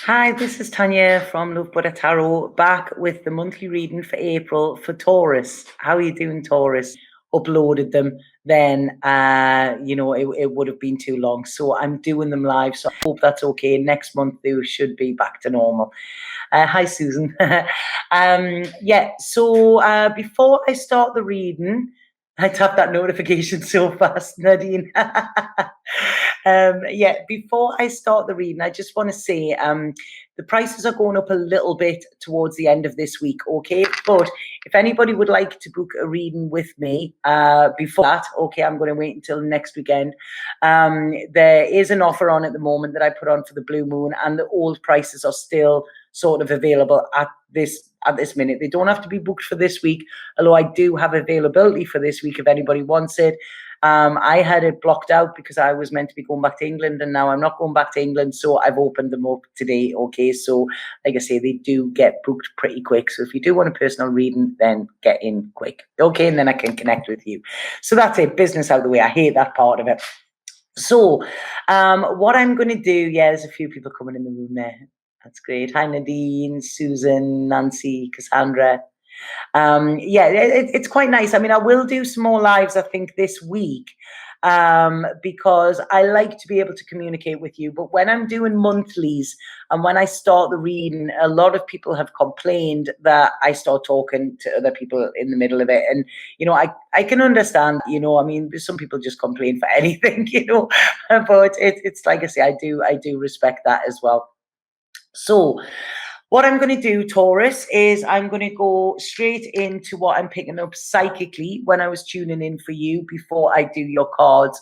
Hi, this is Tanya from Love Buddha Tarot, back with the monthly reading for April for Taurus. How are you doing, Taurus? Uploaded them, then it would have been too long, so I'm doing them live. So I hope that's okay. Next month they should be back to normal. Hi, Susan. So before I start the reading, I tapped that notification so fast, Nadine. Before I start the reading, I just want to say the prices are going up a little bit towards the end of this week, okay? But if anybody would like to book a reading with me before that, okay, I'm going to wait until next weekend. There is an offer on at the moment that I put on for the Blue Moon, and the old prices are still sort of available at this minute. They don't have to be booked for this week, although I do have availability for this week if anybody wants it. I had it blocked out because I was meant to be going back to England, and now I'm not going back to England, so I've opened them up today. Okay, so like I say, they do get booked pretty quick. So if you do want a personal reading, then get in quick. Okay, and then I can connect with you. So that's it, business out of the way. I hate that part of it. So what I'm going to do, there's a few people coming in the room there. That's great. Hi, Nadine, Susan, Nancy, Cassandra. It's quite nice. I mean, I will do some more lives, I think, this week, because I like to be able to communicate with you. But when I'm doing monthlies and when I start the reading, a lot of people have complained that I start talking to other people in the middle of it. And, I can understand, I mean, some people just complain for anything, but it's like I say, I do respect that as well. So what I'm going to do, Taurus, is I'm going to go straight into what I'm picking up psychically when I was tuning in for you before I do your cards.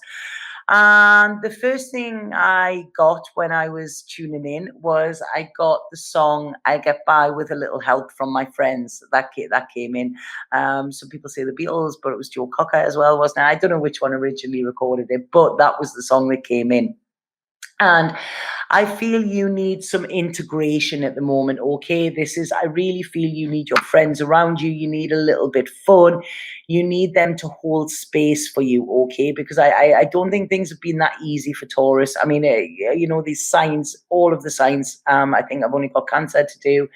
And the first thing I got when I was tuning in was I got the song "I Get By With a Little Help from My Friends." That came in. Some people say the Beatles, but it was Joe Cocker as well, wasn't it? I don't know which one originally recorded it, but that was the song that came in. And I feel you need some integration at the moment, okay? I really feel you need your friends around you. You need a little bit fun. You need them to hold space for you, okay? Because I don't think things have been that easy for Taurus. I mean, these signs, all of the signs, I think I've only got Cancer to do.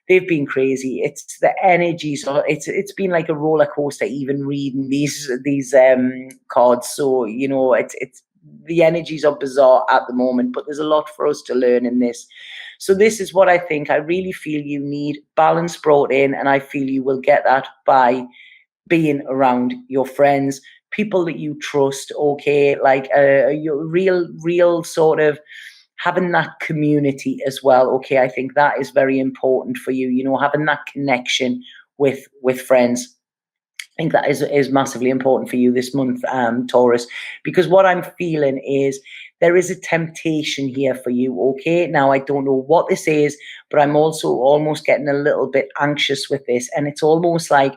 They've been crazy. It's the energy. So it's been like a roller coaster even reading these cards. So, it's the energies are bizarre at the moment, but there's a lot for us to learn in this. So this is what I think. I really feel you need balance brought in, and I feel you will get that by being around your friends, people that you trust, okay? Like your real sort of having that community as well, okay? I think that is very important for you, having that connection with friends. I think that is massively important for you this month, Taurus, because what I'm feeling is there is a temptation here for you, okay? Now, I don't know what this is, but I'm also almost getting a little bit anxious with this, and it's almost like,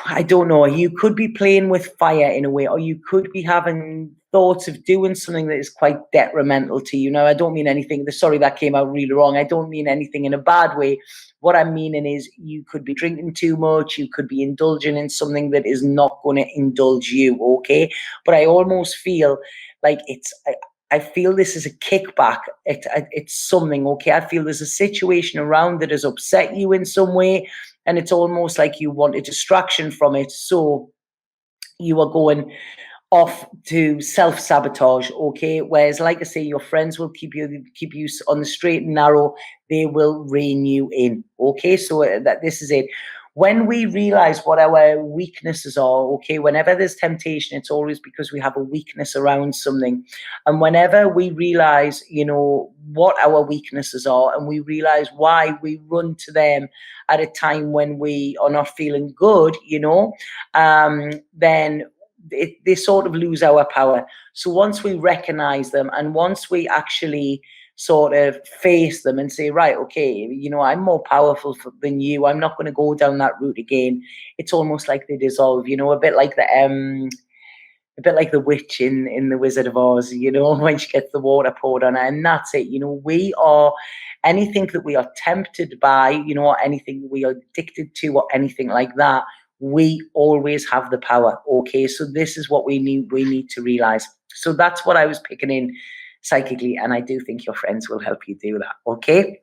I don't know, you could be playing with fire in a way, or you could be having thoughts of doing something that is quite detrimental to you. Now, I don't mean anything, sorry, that came out really wrong. I don't mean anything in a bad way. What I'm meaning is you could be drinking too much, you could be indulging in something that is not going to indulge you, okay? But I almost feel like I feel this is a kickback. It's something, okay? I feel there's a situation around that has upset you in some way, and it's almost like you want a distraction from it. So you are going off to self-sabotage, okay? Whereas, like I say, your friends will keep you on the straight and narrow. They will rein you in, okay? So that this is it. When we realize what our weaknesses are, okay, whenever there's temptation, it's always because we have a weakness around something. And whenever we realize, what our weaknesses are, and we realize why we run to them at a time when we are not feeling good, then they sort of lose our power. So once we recognize them, and once we actually sort of face them and say, right, okay, I'm more powerful than you, I'm not going to go down that route again, it's almost like they dissolve, a bit like the witch in the Wizard of Oz, when she gets the water poured on her, and that's it. We are anything that we are tempted by, or anything we are addicted to, or anything like that. We always have the power. Okay, so this is what we need to realize. So that's what I was picking in psychically, and I do think your friends will help you do that, okay?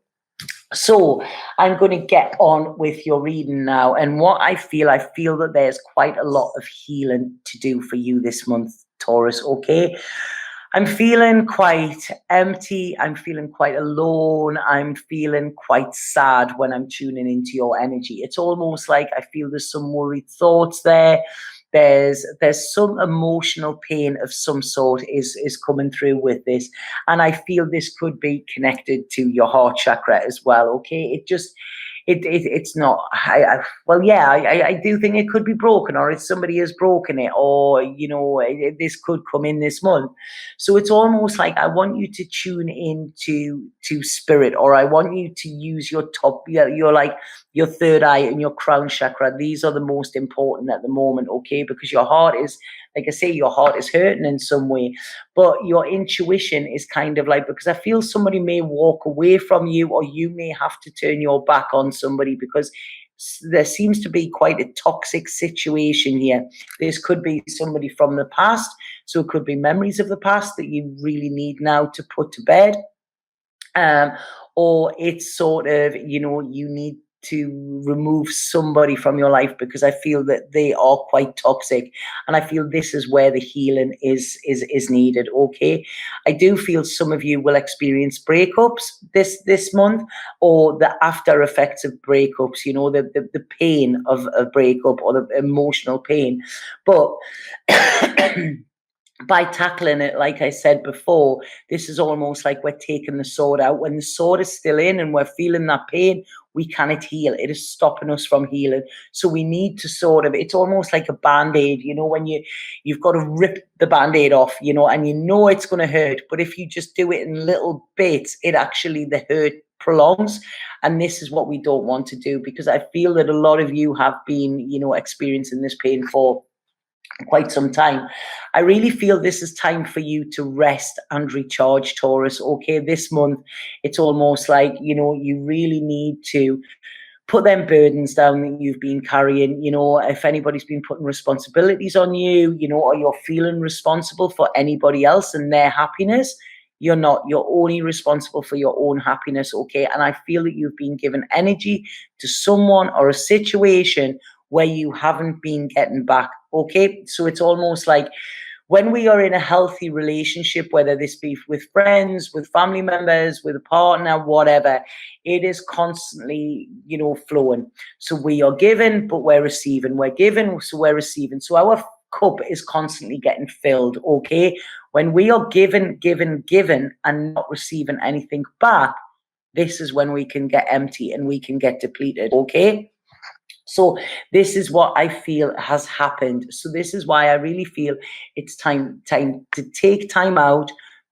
So I'm going to get on with your reading now. And what I feel that there's quite a lot of healing to do for you this month, Taurus, okay? I'm feeling quite empty. I'm feeling quite alone. I'm feeling quite sad when I'm tuning into your energy. It's almost like I feel there's some worried thoughts there. There's some emotional pain of some sort is coming through with this, and I feel this could be connected to your heart chakra as well. Okay, it's not. I do think it could be broken, or if somebody has broken it, or this could come in this month. So it's almost like I want you to tune into spirit, or I want you to use your top, your third eye and your crown chakra. These are the most important at the moment, okay? Because your heart is, like I say, your heart is hurting in some way, but your intuition is kind of like, because I feel somebody may walk away from you, or you may have to turn your back on somebody, because there seems to be quite a toxic situation here. This could be somebody from the past, so it could be memories of the past that you really need now to put to bed. Or it's sort of, you need to remove somebody from your life, because I feel that they are quite toxic, and I feel this is where the healing is needed. Okay, I do feel some of you will experience breakups this month, or the after effects of breakups. The pain of a breakup, or the emotional pain, but by tackling it, like I said before, this is almost like we're taking the sword out. When the sword is still in and we're feeling that pain, we cannot heal. It is stopping us from healing. So we need to it's almost like a Band-Aid, when you've got to rip the Band-Aid off, and it's going to hurt. But if you just do it in little bits, the hurt prolongs. And this is what we don't want to do, because I feel that a lot of you have been, experiencing this pain for quite some time. I really feel this is time for you to rest and recharge, Taurus. Okay, this month, it's almost like, you really need to put them burdens down that you've been carrying. If anybody's been putting responsibilities on you, or you're feeling responsible for anybody else and their happiness, you're not. You're only responsible for your own happiness, okay? And I feel that you've been given energy to someone or a situation where you haven't been getting back, okay? So it's almost like when we are in a healthy relationship, whether this be with friends, with family members, with a partner, whatever, it is constantly, flowing. So we are giving, but we're receiving. We're giving, so we're receiving. So our cup is constantly getting filled, okay? When we are giving, and not receiving anything back, this is when we can get empty and we can get depleted, okay? So this is what I feel has happened. So this is why I really feel it's time to take time out,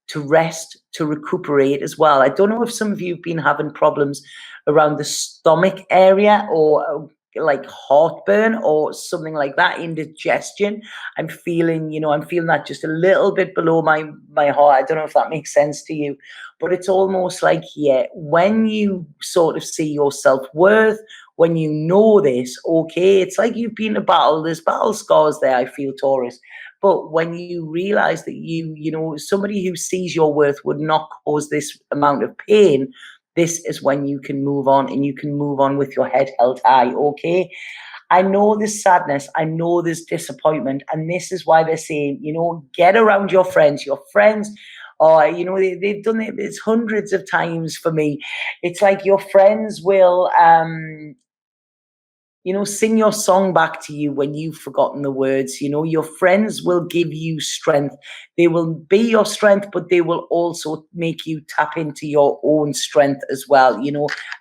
to rest, to recuperate as well. I don't know if some of you have been having problems around the stomach area, or like heartburn or something like that, indigestion. I'm feeling that just a little bit below my heart. I don't know if that makes sense to you, but it's almost like, when you sort of see your self-worth, when you know this, okay, it's like you've been to battle. There's battle scars there, I feel, Taurus. But when you realize that somebody who sees your worth would not cause this amount of pain, this is when you can move on, and you can move on with your head held high, okay? I know there's sadness. I know there's disappointment. And this is why they're saying, get around your friends. Your friends are, they've done it. It's hundreds of times for me. It's like your friends will, sing your song back to you when you've forgotten the words. Your friends will give you strength. They will be your strength, but they will also make you tap into your own strength as well,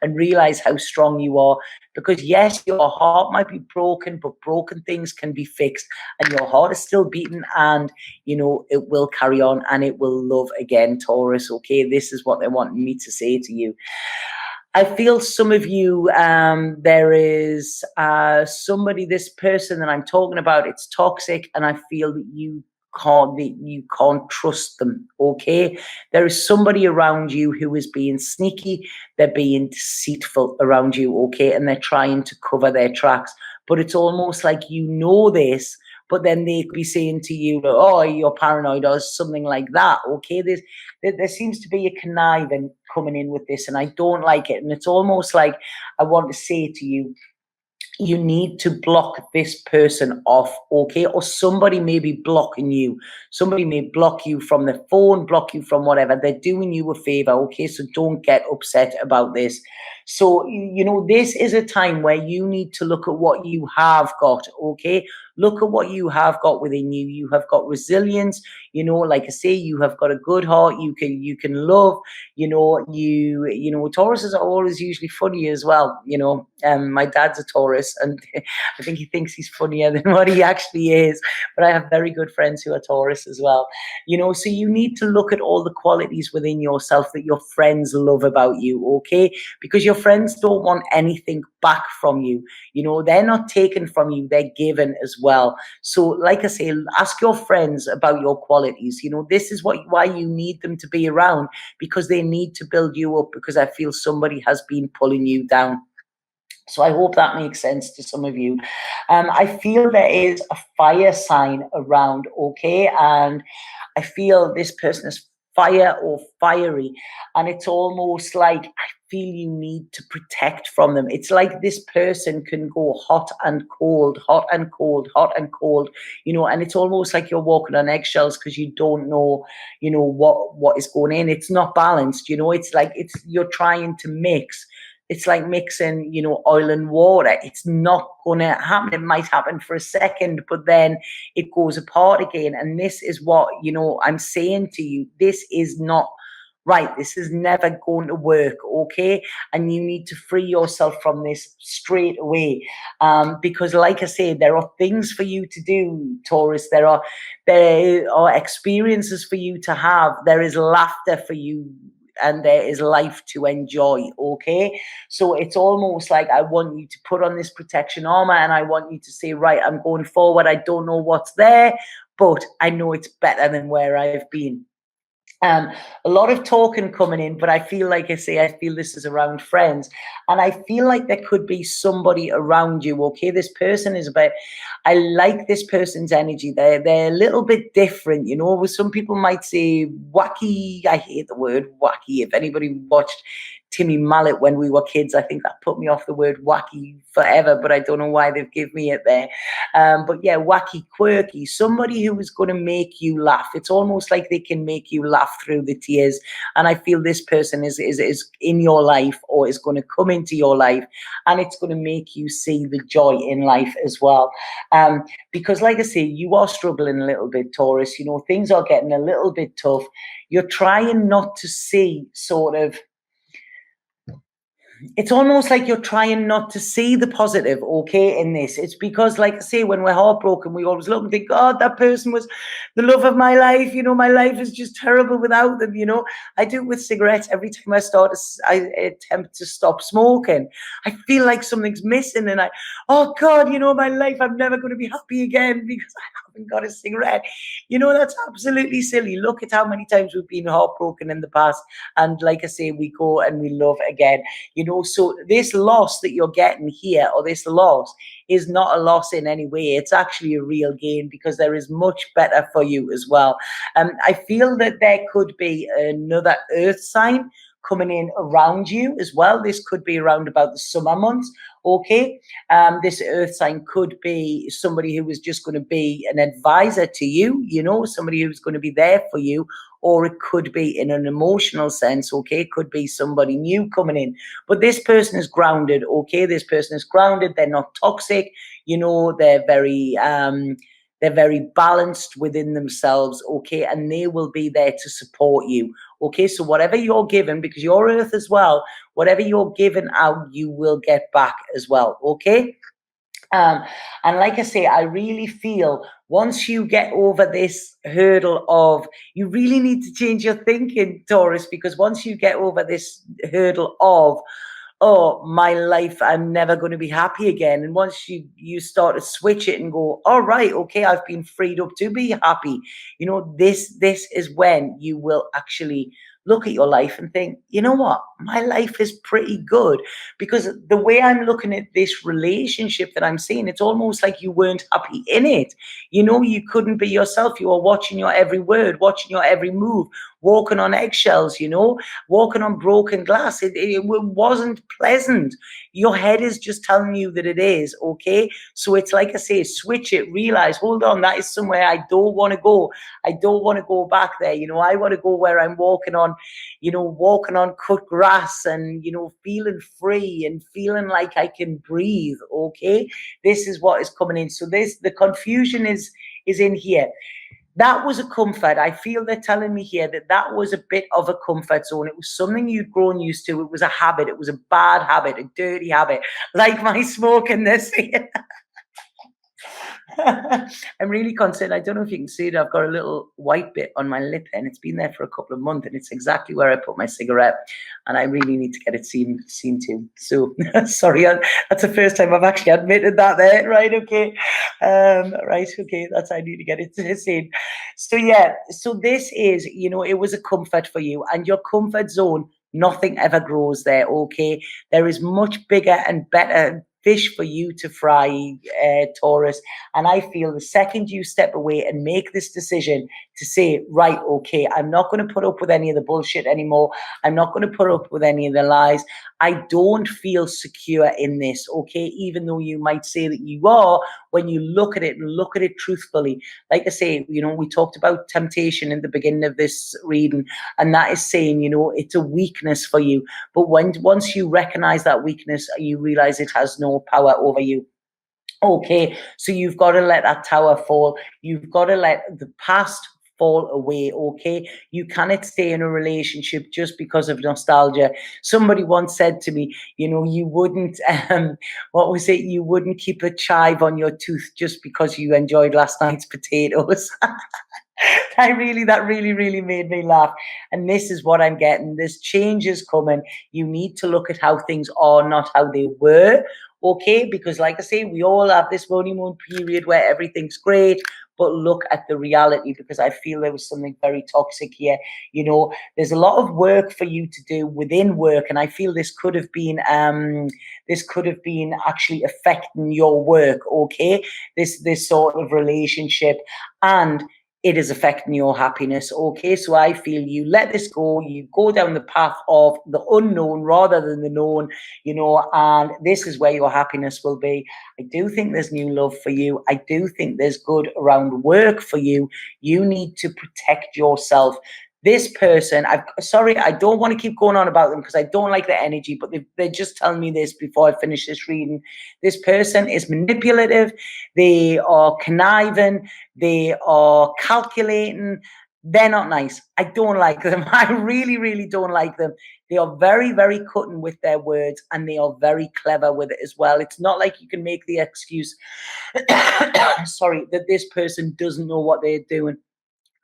and realize how strong you are. Because yes, your heart might be broken, but broken things can be fixed, and your heart is still beating, and, it will carry on, and it will love again, Taurus. Okay, this is what they want me to say to you. I feel some of you, there is this person that I'm talking about, it's toxic, and I feel that you can't trust them, okay? There is somebody around you who is being sneaky, they're being deceitful around you, okay? And they're trying to cover their tracks. But it's almost like this, but then they could be saying to you, oh, you're paranoid or something like that. Okay, there seems to be a conniving coming in with this, and I don't like it. And it's almost like I want to say to you, you need to block this person off, okay? Or somebody may be blocking you. Somebody may block you from the phone, block you from whatever. They're doing you a favor, okay? So don't get upset about this. So, you know, this is a time where you need to look at what you have got, okay? Look at what you have got within you. You have got resilience, you know, like I say, you have got a good heart. You can love, you know, Tauruses are always usually funny as well. You know, my dad's a Taurus, and I think he thinks he's funnier than what he actually is. But I have very good friends who are Taurus as well. You know, so you need to look at all the qualities within yourself that your friends love about you, okay? Because your friends don't want anything back from you. You know, they're not taken from you, they're given as well. So, like I say, ask your friends about your qualities. You know, this is why you need them to be around, because they need to build you up, because I feel somebody has been pulling you down. So I hope that makes sense to some of you. I feel there is a fire sign around, okay? And I feel this person is fire or fiery. And it's almost like I feel you need to protect from them. It's like this person can go hot and cold, hot and cold, hot and cold, you know, and it's almost like you're walking on eggshells because you don't know, you know, what is going in. It's not balanced, you know, it's like you're trying to mix. It's like mixing, you know, oil and water. It's not going to happen. It might happen for a second, but then it goes apart again. And this is what, you know, I'm saying to you. This is not right. This is never going to work, okay? And you need to free yourself from this straight away. Because like I say, there are things for you to do, Taurus. There are experiences for you to have. There is laughter for you, and there is life to enjoy, okay? So it's almost like I want you to put on this protection armor, and I want you to say, right, I'm going forward. I don't know what's there, but I know it's better than where I've been. A lot of talking coming in, but I feel like I say, I feel this is around friends, and I feel like there could be somebody around you, okay? This person is about, I like this person's energy. They're a little bit different, you know. Some people might say wacky. I hate the word wacky. If anybody watched Timmy Mallet when we were kids, I think that put me off the word wacky forever, but I don't know why they've given me it there. But yeah, wacky, quirky, somebody who is going to make you laugh. It's almost like they can make you laugh through the tears. And I feel this person is in your life, or is going to come into your life, and it's going to make you see the joy in life as well. Because like I say, you are struggling a little bit, Taurus. You know, things are getting a little bit tough. You're trying not to see sort of, it's almost like you're trying not to see the positive, okay, in this. It's because, like I say, when we're heartbroken, we always look and think, God, that person was the love of my life. You know, my life is just terrible without them. You know, I do it with cigarettes. Every time I attempt to stop smoking, I feel like something's missing. And oh God, you know, my life, I'm never going to be happy again because I haven't got a cigarette. You know, that's absolutely silly. Look at how many times we've been heartbroken in the past. And like I say, we go and we love again. You know, so this loss that you're getting here, or this loss, is not a loss in any way. It's actually a real gain, because there is much better for you as well. I feel that there could be another earth sign coming in around you as well. This could be around about the summer months, okay? This earth sign could be somebody who is just going to be an advisor to you, you know, somebody who's going to be there for you, or it could be in an emotional sense, okay? It could be somebody new coming in. But this person is grounded, okay? This person is grounded. They're not toxic, you know, they're very balanced within themselves, okay? And they will be there to support you, okay? So whatever you're given, because you're earth as well, whatever you're giving out, you will get back as well, okay? And like I say, I really feel once you get over this hurdle of, you really need to change your thinking, Taurus, because once you get over this hurdle of, oh, my life, I'm never going to be happy again. And once you start to switch it and go, all right, okay, I've been freed up to be happy. You know, this is when you will actually look at your life and think, you know what, my life is pretty good. Because the way I'm looking at this relationship that I'm seeing, it's almost like you weren't happy in it. You know, you couldn't be yourself. You were watching your every word, watching your every move, walking on eggshells, you know, walking on broken glass. It wasn't pleasant. Your head is just telling you that it is, okay? So it's like I say, switch it, realize, hold on, that is somewhere I don't want to go. I don't want to go back there. You know, I want to go where I'm walking on, you know, walking on cut grass and, you know, feeling free and feeling like I can breathe, okay? This is what is coming in. So the confusion is in here. That was a comfort. I feel they're telling me here that that was a bit of a comfort zone. It was something you'd grown used to. It was a habit. It was a bad habit, a dirty habit, like my smoking this here. I'm really concerned. I don't know if you can see it. I've got a little white bit on my lip and it's been there for a couple of months and it's exactly where I put my cigarette and I really need to get it seen to. So sorry, that's the first time I've actually admitted that there. Right, okay. Right, okay, that's I need to get it seen. So yeah, so this is, you know, it was a comfort for you and your comfort zone, nothing ever grows there, okay? There is much bigger and better fish for you to fry, Taurus. And I feel the second you step away and make this decision to say, right, okay, I'm not going to put up with any of the bullshit anymore. I'm not going to put up with any of the lies. I don't feel secure in this, okay? Even though you might say that you are, when you look at it and look at it truthfully. Like I say, you know, we talked about temptation in the beginning of this reading, and that is saying, you know, it's a weakness for you. But once you recognize that weakness, you realize it has no power over you. Okay, so you've got to let that tower fall. You've got to let the past fall away, okay? You cannot stay in a relationship just because of nostalgia. Somebody once said to me, you know, you wouldn't, what was it? You wouldn't keep a chive on your tooth just because you enjoyed last night's potatoes. That really made me laugh. And this is what I'm getting. This change is coming. You need to look at how things are, not how they were. Okay, because like I say, we all have this honeymoon period where everything's great, but look at the reality, because I feel there was something very toxic here. You know, there's a lot of work for you to do within work, and I feel this could have been actually affecting your work. Okay, this sort of relationship, and it is affecting your happiness. Okay, so I feel you let this go, you go down the path of the unknown rather than the known, you know, and this is where your happiness will be. I do think there's new love for you. I do think there's good around work for you. You need to protect yourself. This person, I don't want to keep going on about them because I don't like the energy, but they're just telling me this before I finish this reading. This person is manipulative. They are conniving. They are calculating. They're not nice. I don't like them. I really don't like them. They are very cutting with their words and they are very clever with it as well. It's not like you can make the excuse, sorry, that this person doesn't know what they're doing.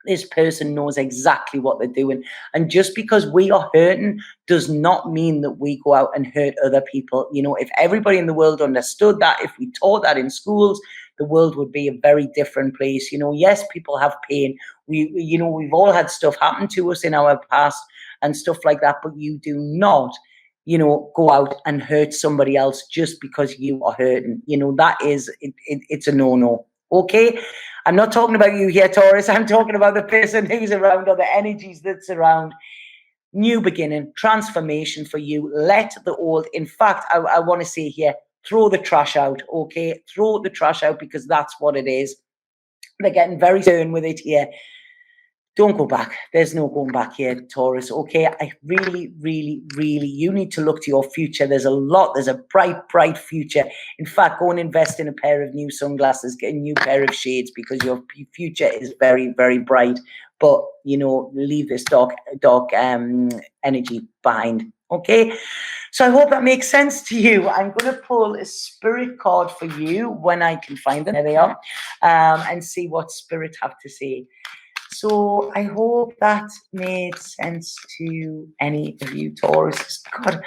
This person knows exactly what they're doing. And just because we are hurting does not mean that we go out and hurt other people. You know, if everybody in the world understood that, if we taught that in schools, the world would be a very different place. You know, yes, people have pain. We've all had stuff happen to us in our past and stuff like that, but you do not, you know, go out and hurt somebody else just because you are hurting. You know, that is, it's a no-no. Okay, I'm not talking about you here, Taurus. I'm talking about the person who's around or the energies that's around. New beginning, transformation for you. Let the old, in fact, I want to say here, throw the trash out, okay? Throw the trash out because that's what it is. They're getting very stern with it here. Don't go back. There's no going back here, Taurus. Okay, I really, you need to look to your future. There's a bright future. In fact, go and invest in a pair of new sunglasses, get a new pair of shades because your future is very bright. But, you know, leave this dark energy behind. Okay, so I hope that makes sense to you. I'm going to pull a spirit card for you when I can find them. There they are, and see what spirit have to say. So I hope that made sense to any of you Tauruses. God,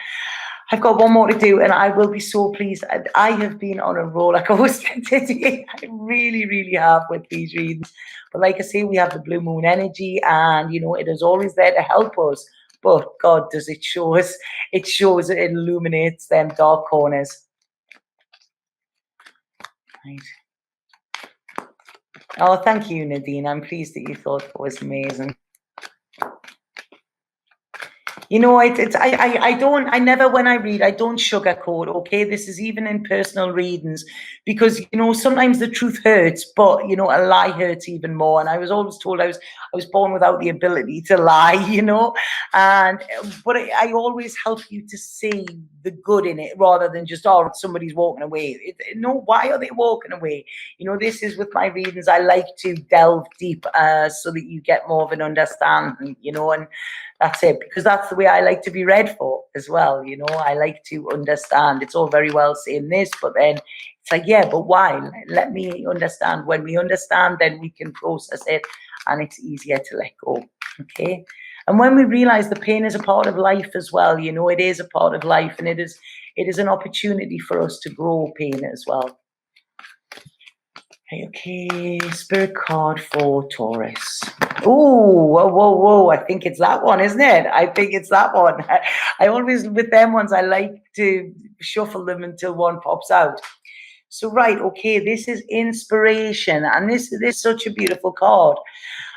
I've got one more to do and I will be so pleased. I have been on a roller coaster today. I really have with these readings. But like I say, we have the blue moon energy and, you know, it is always there to help us but God, does it show us, it illuminates them dark corners. Right. Oh, thank you, Nadine. I'm pleased that you thought that was amazing. You know, I never, when I read, I don't sugarcoat, okay? This is even in personal readings, because, you know, sometimes the truth hurts, but, you know, a lie hurts even more. And I was always told I was born without the ability to lie, you know? But I always help you to see the good in it, rather than just, oh, somebody's walking away. No, why are they walking away? You know, this is with my readings, I like to delve deep so that you get more of an understanding, you know, and that's it, because that's the way I like to be read for as well. You know, I like to understand. It's all very well saying this, but then it's like, yeah, but why? Let me understand. When we understand, then we can process it, and it's easier to let go. Okay. And when we realize the pain is a part of life as well, you know, it is a part of life, and it is an opportunity for us to grow pain as well. Okay, spirit card for Taurus. Oh, whoa. I think it's that one, isn't it? I think it's that one. I always, with them ones, I like to shuffle them until one pops out. So, right, okay, this is inspiration. And this is such a beautiful card.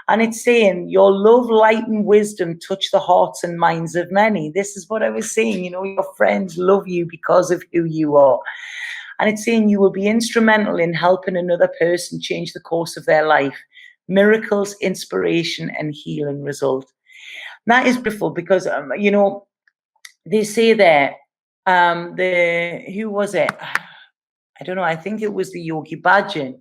And it's saying, your love, light, and wisdom touch the hearts and minds of many. This is what I was saying, you know, your friends love you because of who you are. And it's saying you will be instrumental in helping another person change the course of their life. Miracles, inspiration, and healing result. And that is beautiful, because, you know, they say there, who was it? I don't know. I think it was the Yogi Bhajan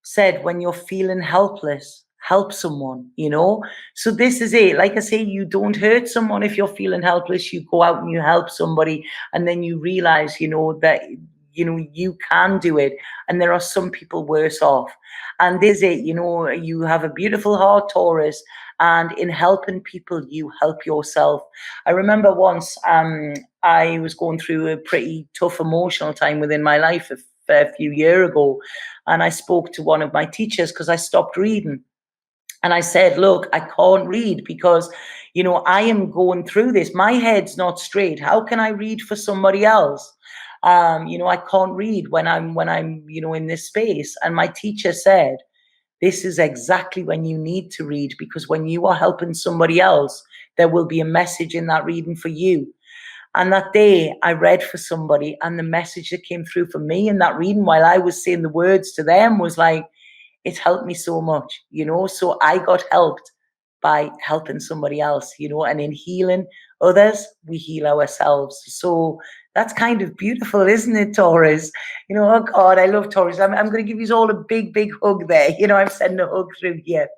said, when you're feeling helpless, help someone, you know? So this is it. Like I say, you don't hurt someone if you're feeling helpless. You go out and you help somebody, and then you realize, you know, that, you know, you can do it, and there are some people worse off. And this is it, you know, you have a beautiful heart, Taurus, and in helping people, you help yourself. I remember once I was going through a pretty tough emotional time within my life a few years ago, and I spoke to one of my teachers because I stopped reading. And I said, look, I can't read because, you know, I am going through this. My head's not straight. How can I read for somebody else? You know, I can't read when I'm, you know, in this space. And my teacher said, this is exactly when you need to read, because when you are helping somebody else, there will be a message in that reading for you. And that day I read for somebody, and the message that came through for me in that reading while I was saying the words to them was like, it helped me so much, you know? So I got helped by helping somebody else, you know, and in healing others, we heal ourselves. So that's kind of beautiful, isn't it, Taurus? You know, oh God, I love Taurus. I'm going to give you all a big, big hug there. You know, I'm sending a hug through here.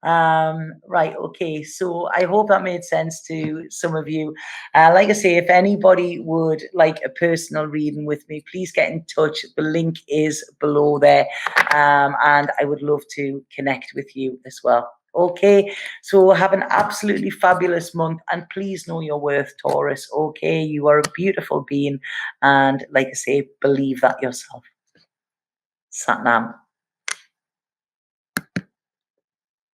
Right, okay, so I hope that made sense to some of you. Like I say, if anybody would like a personal reading with me, please get in touch. The link is below there, and I would love to connect with you as well. Okay, so have an absolutely fabulous month, and please know your worth, Taurus. Okay, you are a beautiful being, and like I say, believe that yourself. Sat Nam.